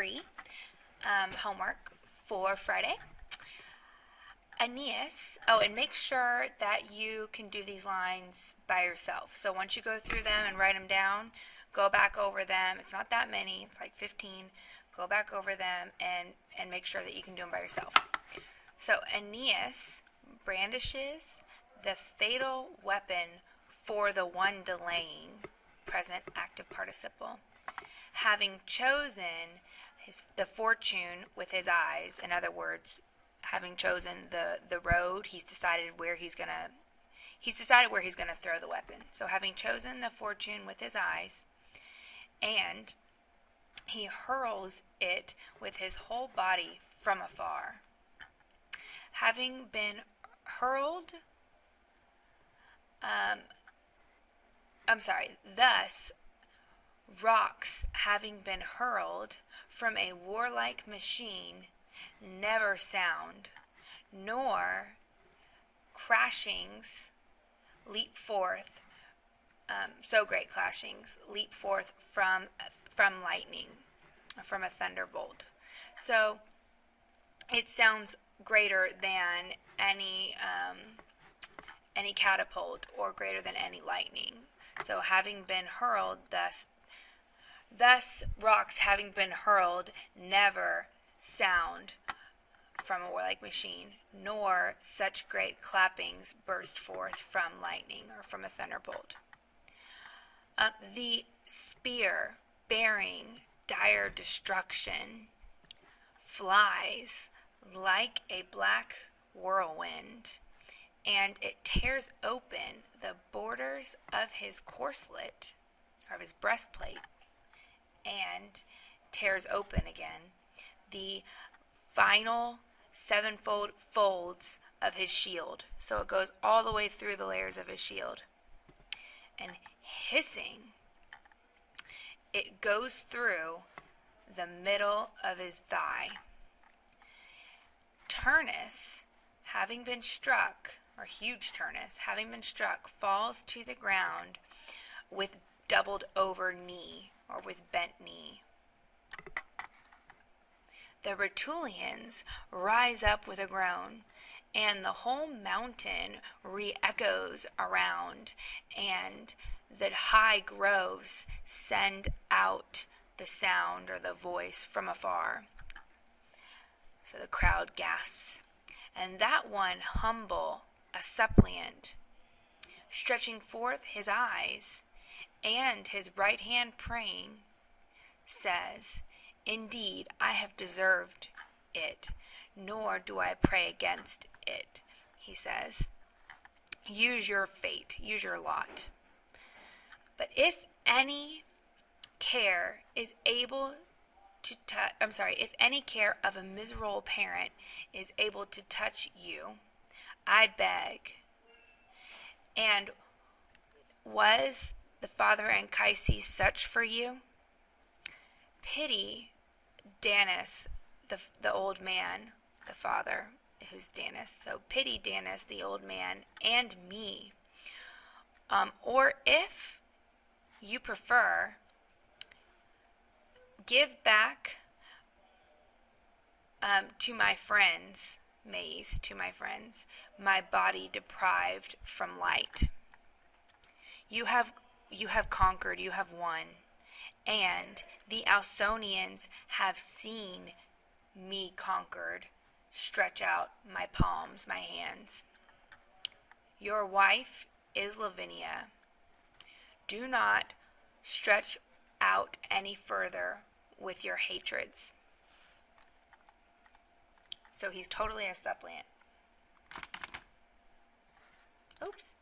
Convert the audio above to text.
3 homework for Friday. Aeneas, and make sure that you can do these lines by yourself. So once you go through them and write them down, go back over them. It's not that many, it's like 15. Go back over them and make sure that you can do them by yourself. So Aeneas brandishes the fatal weapon for the one delaying, present active participle, having chosen the fortune with his eyes. In other words, having chosen the road, he's decided where he's gonna throw the weapon. So having chosen the fortune with his eyes, and he hurls it with his whole body from afar. Having been hurled, thus rocks having been hurled from a warlike machine never sound, nor crashings leap forth, so great clashings leap forth from lightning, from a thunderbolt. So it sounds greater than any catapult, or greater than any lightning. So having been hurled, thus rocks having been hurled never sound from a warlike machine, nor such great clappings burst forth from lightning or from a thunderbolt. The spear bearing dire destruction flies like a black whirlwind, and it tears open the borders of his corselet, or of his breastplate, and tears open again the final sevenfold folds of his shield. So it goes all the way through the layers of his shield. And hissing, it goes through the middle of his thigh. Turnus, having been struck, or huge Turnus, having been struck, falls to the ground with doubled over knee, or with bent knee. The Rutulians rise up with a groan, and the whole mountain re-echoes around, and the high groves send out the sound, or the voice, from afar. So the crowd gasps. And that one humble, a suppliant, stretching forth his eyes and his right hand praying, says, "Indeed, I have deserved it, nor do I pray against it," he says. "Use your fate, use your lot. But if any care is able to if any care of a miserable parent is able to touch you, I beg." And was the father Anchises such for you? Pity Danis, the old man, the father, who's Danis. So pity Danis, the old man, and me. Or if you prefer, give back to my friends, my body deprived from light. You have conquered, you have won, and the Ausonians have seen me conquered. Stretch out my palms, my hands. Your wife is Lavinia. Do not stretch out any further with your hatreds. So he's totally a suppliant. Oops.